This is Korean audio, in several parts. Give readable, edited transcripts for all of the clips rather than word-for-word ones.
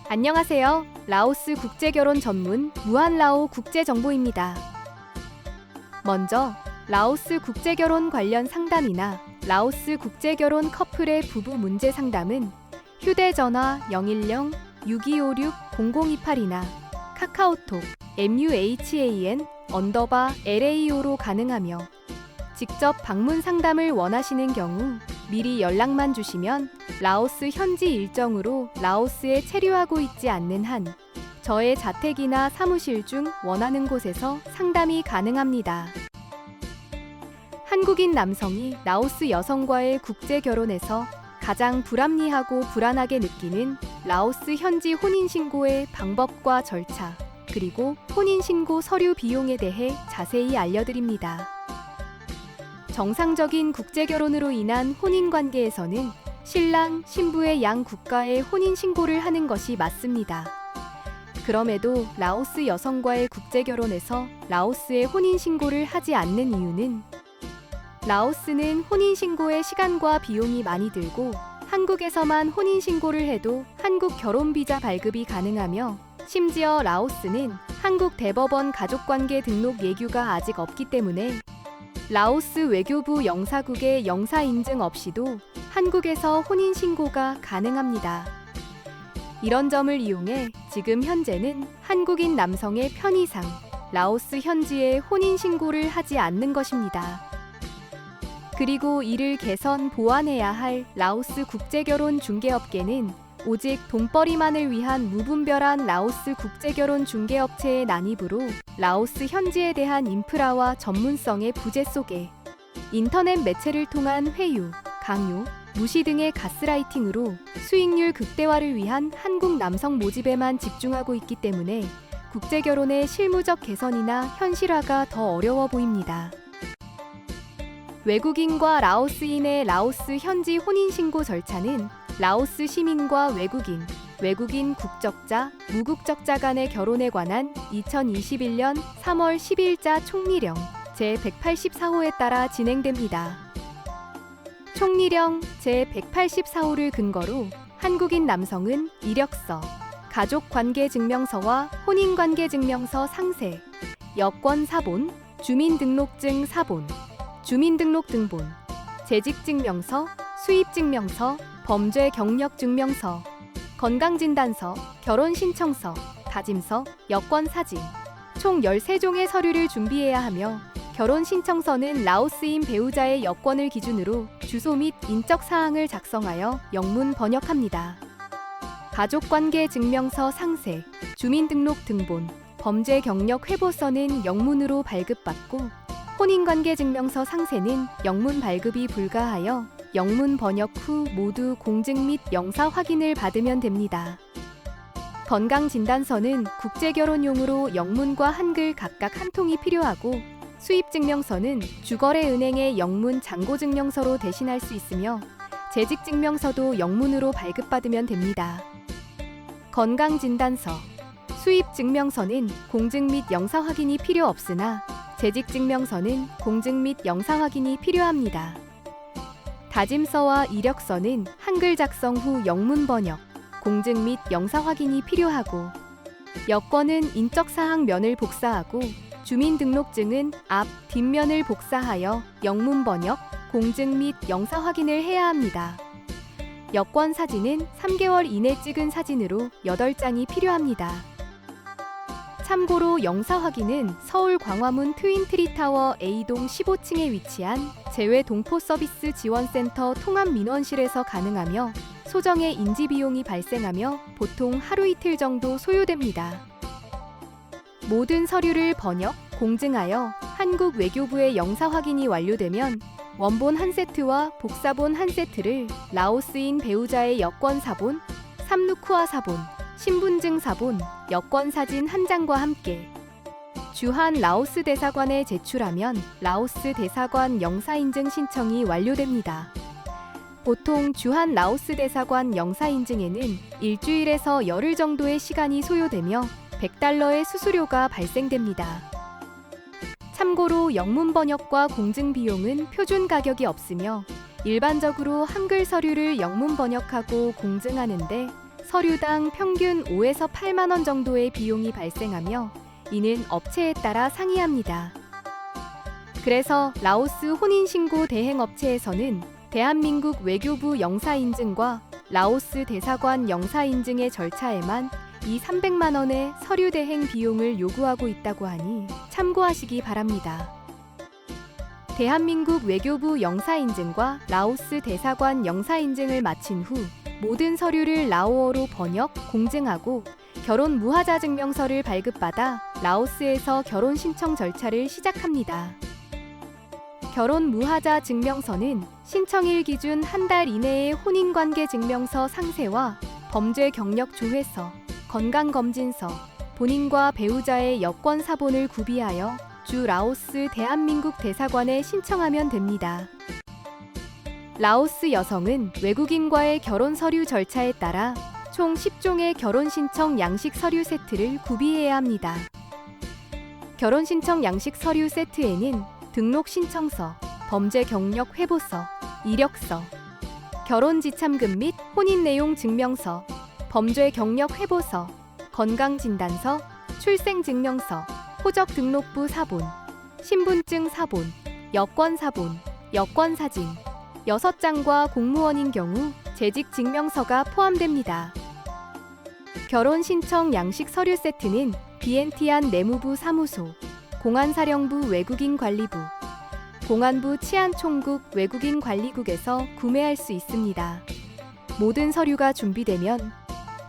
안녕하세요. 라오스 국제결혼 전문 무한라오 국제정보입니다. 먼저 라오스 국제결혼 관련 상담이나 라오스 국제결혼 커플의 부부 문제 상담은 휴대전화 010-6256-0028이나 카카오톡 MUHAN_LAO로 가능하며 직접 방문 상담을 원하시는 경우 미리 연락만 주시면 라오스 현지 일정으로 라오스에 체류하고 있지 않는 한 저의 자택이나 사무실 중 원하는 곳에서 상담이 가능합니다. 한국인 남성이 라오스 여성과의 국제 결혼에서 가장 불합리하고 불안하게 느끼는 라오스 현지 혼인신고의 방법과 절차, 그리고 혼인신고 서류 비용에 대해 자세히 알려드립니다. 정상적인 국제결혼으로 인한 혼인관계에서는 신랑, 신부의 양 국가에 혼인신고를 하는 것이 맞습니다. 그럼에도 라오스 여성과의 국제결혼에서 라오스에 혼인신고를 하지 않는 이유는 라오스는 혼인신고의 시간과 비용이 많이 들고 한국에서만 혼인신고를 해도 한국 결혼비자 발급이 가능하며 심지어 라오스는 한국 대법원 가족관계 등록 예규가 아직 없기 때문에 라오스 외교부 영사국의 영사 인증 없이도 한국에서 혼인신고가 가능합니다. 이런 점을 이용해 지금 현재는 한국인 남성의 편의상 라오스 현지에 혼인신고를 하지 않는 것입니다. 그리고 이를 개선 보완해야 할 라오스 국제결혼 중개업계는 오직 돈벌이만을 위한 무분별한 라오스 국제결혼 중개업체의 난입으로 라오스 현지에 대한 인프라와 전문성의 부재 속에 인터넷 매체를 통한 회유, 강요, 무시 등의 가스라이팅으로 수익률 극대화를 위한 한국 남성 모집에만 집중하고 있기 때문에 국제결혼의 실무적 개선이나 현실화가 더 어려워 보입니다. 외국인과 라오스인의 라오스 현지 혼인신고 절차는 라오스 시민과 외국인 국적자, 무국적자 간의 결혼에 관한 2021년 3월 10일자 총리령 제184호에 따라 진행됩니다. 총리령 제184호를 근거로 한국인 남성은 이력서, 가족관계증명서와 혼인관계증명서 상세, 여권 사본, 주민등록증 사본, 주민등록등본, 재직증명서, 수입증명서, 범죄경력증명서, 건강진단서, 결혼신청서, 다짐서, 여권사진 총 13종의 서류를 준비해야 하며 결혼신청서는 라오스인 배우자의 여권을 기준으로 주소 및 인적사항을 작성하여 영문 번역합니다. 가족관계증명서 상세, 주민등록등본, 범죄경력회보서는 영문으로 발급받고 혼인관계증명서 상세는 영문 발급이 불가하여 영문 번역 후 모두 공증 및 영사 확인을 받으면 됩니다. 건강진단서는 국제결혼용으로 영문과 한글 각각 한 통이 필요하고 수입증명서는 주거래은행의 영문 잔고증명서로 대신할 수 있으며 재직증명서도 영문으로 발급받으면 됩니다. 건강진단서, 수입증명서는 공증 및 영사 확인이 필요 없으나 재직증명서는 공증 및 영사 확인이 필요합니다. 다짐서와 이력서는 한글 작성 후 영문 번역, 공증 및 영사 확인이 필요하고 여권은 인적사항 면을 복사하고 주민등록증은 앞, 뒷면을 복사하여 영문 번역, 공증 및 영사 확인을 해야 합니다. 여권 사진은 3개월 이내 찍은 사진으로 8장이 필요합니다. 참고로 영사 확인은 서울 광화문 트윈트리타워 A동 15층에 위치한 재외동포서비스 지원센터 통합민원실에서 가능하며 소정의 인지비용이 발생하며 보통 하루 이틀 정도 소요됩니다. 모든 서류를 번역, 공증하여 한국 외교부의 영사 확인이 완료되면 원본 한 세트와 복사본 한 세트를 라오스인 배우자의 여권 사본, 삼루쿠아 사본, 신분증 사본, 여권 사진 한 장과 함께 주한 라오스 대사관에 제출하면 라오스 대사관 영사인증 신청이 완료됩니다. 보통 주한 라오스 대사관 영사인증에는 일주일에서 열흘 정도의 시간이 소요되며 $100의 수수료가 발생됩니다. 참고로 영문 번역과 공증 비용은 표준 가격이 없으며 일반적으로 한글 서류를 영문 번역하고 공증하는데 서류당 평균 5에서 8만 원 정도의 비용이 발생하며 이는 업체에 따라 상이합니다. 그래서 라오스 혼인신고 대행업체에서는 대한민국 외교부 영사인증과 라오스 대사관 영사인증의 절차에만 이 300만 원의 서류 대행 비용을 요구하고 있다고 하니 참고하시기 바랍니다. 대한민국 외교부 영사인증과 라오스 대사관 영사인증을 마친 후 모든 서류를 라오어로 번역, 공증하고 결혼 무하자 증명서를 발급받아 라오스에서 결혼 신청 절차를 시작합니다. 결혼 무하자 증명서는 신청일 기준 한 달 이내의 혼인관계 증명서 상세와 범죄 경력 조회서, 건강검진서, 본인과 배우자의 여권 사본을 구비하여 주 라오스 대한민국 대사관에 신청하면 됩니다. 라오스 여성은 외국인과의 결혼 서류 절차에 따라 총 10종의 결혼 신청 양식 서류 세트를 구비해야 합니다. 결혼 신청 양식 서류 세트에는 등록 신청서, 범죄 경력 회보서, 이력서, 결혼 지참금 및 혼인 내용 증명서, 범죄 경력 회보서, 건강진단서, 출생증명서, 호적 등록부 사본, 신분증 사본, 여권 사본, 여권 사진, 6장과 공무원인 경우 재직 증명서가 포함됩니다. 결혼 신청 양식 서류 세트는 비엔티안 내무부 사무소, 공안사령부 외국인관리부, 공안부 치안총국 외국인관리국에서 구매할 수 있습니다. 모든 서류가 준비되면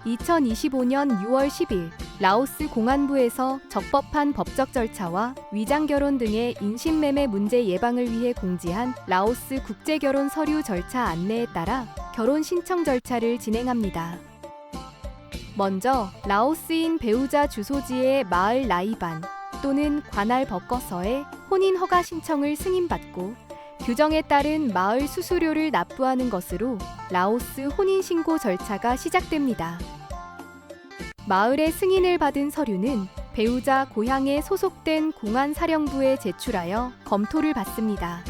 2025년 6월 10일 라오스 공안부에서 적법한 법적 절차와 위장결혼 등의 인신매매 문제 예방을 위해 공지한 라오스 국제결혼 서류 절차 안내에 따라 결혼 신청 절차를 진행합니다. 먼저 라오스인 배우자 주소지의 마을 나이반 또는 관할 법거서에 혼인 허가 신청을 승인받고 규정에 따른 마을 수수료를 납부하는 것으로 라오스 혼인신고 절차가 시작됩니다. 마을의 승인을 받은 서류는 배우자 고향에 소속된 공안사령부에 제출하여 검토를 받습니다.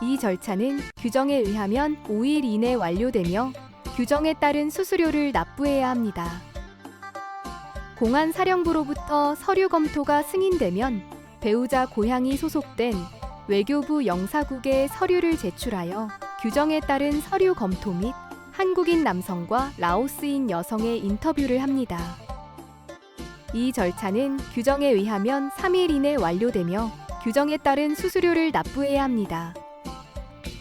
이 절차는 규정에 의하면 5일 이내 완료되며 규정에 따른 수수료를 납부해야 합니다. 공안사령부로부터 서류 검토가 승인되면 배우자 고향이 소속된 외교부 영사국에 서류를 제출하여 규정에 따른 서류 검토 및 한국인 남성과 라오스인 여성의 인터뷰를 합니다. 이 절차는 규정에 의하면 3일 이내 완료되며 규정에 따른 수수료를 납부해야 합니다.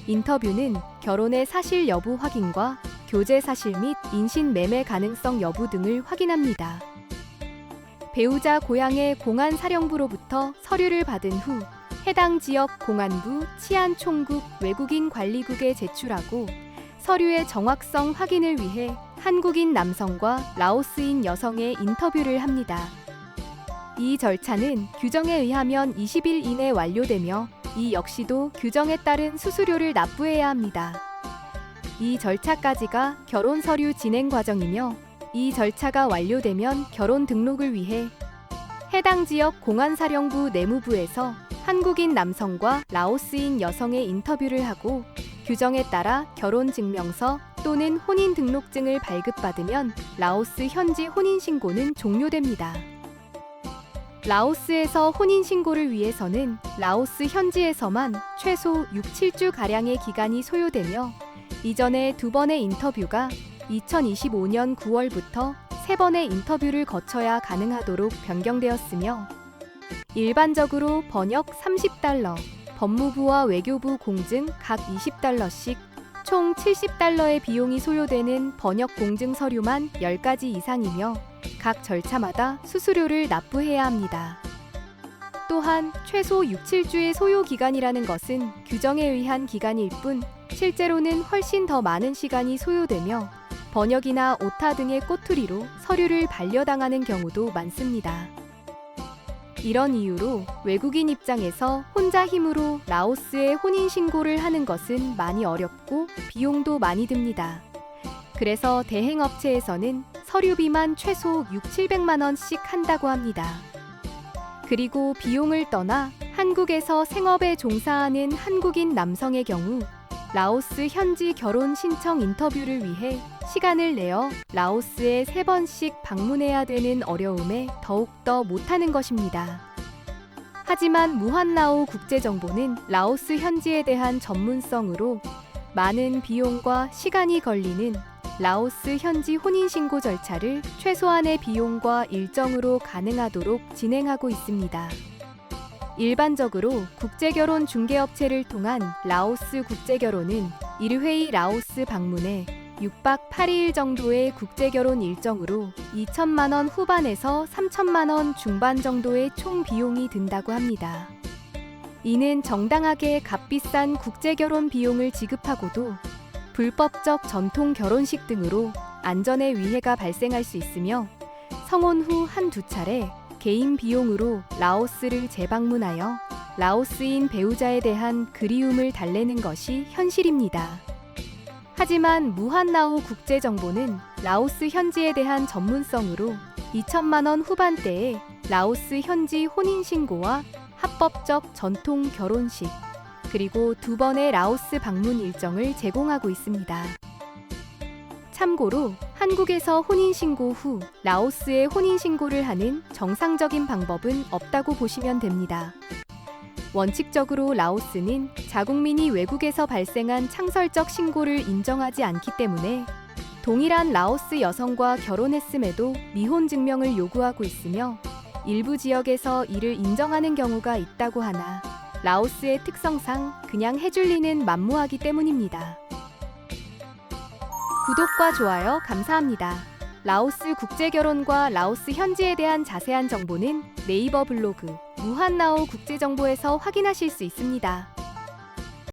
인터뷰는 결혼의 사실 여부 확인과 교제 사실 및 인신 매매 가능성 여부 등을 확인합니다. 배우자 고향의 공안사령부로부터 서류를 받은 후 해당 지역 공안부, 치안총국, 외국인관리국에 제출하고 서류의 정확성 확인을 위해 한국인 남성과 라오스인 여성의 인터뷰를 합니다. 이 절차는 규정에 의하면 20일 이내 완료되며 이 역시도 규정에 따른 수수료를 납부해야 합니다. 이 절차까지가 결혼 서류 진행 과정이며 이 절차가 완료되면 결혼 등록을 위해 해당 지역 공안사령부 내무부에서 한국인 남성과 라오스인 여성의 인터뷰를 하고 규정에 따라 결혼증명서 또는 혼인등록증을 발급받으면 라오스 현지 혼인신고는 종료됩니다. 라오스에서 혼인신고를 위해서는 라오스 현지에서만 최소 6-7주가량의 기간이 소요되며 이전에 2번의 인터뷰가 2025년 9월부터 3번의 인터뷰를 거쳐야 가능하도록 변경되었으며 일반적으로 번역 30달러, 법무부와 외교부 공증 각 20달러씩 총 70달러의 비용이 소요되는 번역 공증 서류만 10가지 이상이며 각 절차마다 수수료를 납부해야 합니다. 또한 최소 6-7주의 소요 기간이라는 것은 규정에 의한 기간일 뿐 실제로는 훨씬 더 많은 시간이 소요되며 번역이나 오타 등의 꼬투리로 서류를 반려당하는 경우도 많습니다. 이런 이유로 외국인 입장에서 혼자 힘으로 라오스에 혼인신고를 하는 것은 많이 어렵고 비용도 많이 듭니다. 그래서 대행업체에서는 서류비만 최소 600-700만 원씩 한다고 합니다. 그리고 비용을 떠나 한국에서 생업에 종사하는 한국인 남성의 경우 라오스 현지 결혼 신청 인터뷰를 위해 시간을 내어 라오스에 3번씩 방문해야 되는 어려움에 더욱더 못하는 것입니다. 하지만 무한라오 국제정보는 라오스 현지에 대한 전문성으로 많은 비용과 시간이 걸리는 라오스 현지 혼인신고 절차를 최소한의 비용과 일정으로 가능하도록 진행하고 있습니다. 일반적으로 국제결혼 중개업체를 통한 라오스 국제결혼은 1회 라오스 방문에 6박 8일 정도의 국제결혼 일정으로 2천만 원 후반에서 3천만 원 중반 정도의 총 비용이 든다고 합니다. 이는 정당하게 값비싼 국제결혼 비용을 지급하고도 불법적 전통 결혼식 등으로 안전에 위해가 발생할 수 있으며 성혼 후 한두 차례 개인 비용으로 라오스를 재방문하여 라오스인 배우자에 대한 그리움을 달래는 것이 현실입니다. 하지만 무한라오 국제정보는 라오스 현지에 대한 전문성으로 2천만 원 후반대에 라오스 현지 혼인신고와 합법적 전통 결혼식, 그리고 2번의 라오스 방문 일정을 제공하고 있습니다. 참고로 한국에서 혼인신고 후 라오스에 혼인신고를 하는 정상적인 방법은 없다고 보시면 됩니다. 원칙적으로 라오스는 자국민이 외국에서 발생한 창설적 신고를 인정하지 않기 때문에 동일한 라오스 여성과 결혼했음에도 미혼 증명을 요구하고 있으며 일부 지역에서 이를 인정하는 경우가 있다고 하나 라오스의 특성상 그냥 해줄 리는 만무하기 때문입니다. 구독과 좋아요 감사합니다. 라오스 국제결혼과 라오스 현지에 대한 자세한 정보는 네이버 블로그 무한라오 국제정보에서 확인하실 수 있습니다.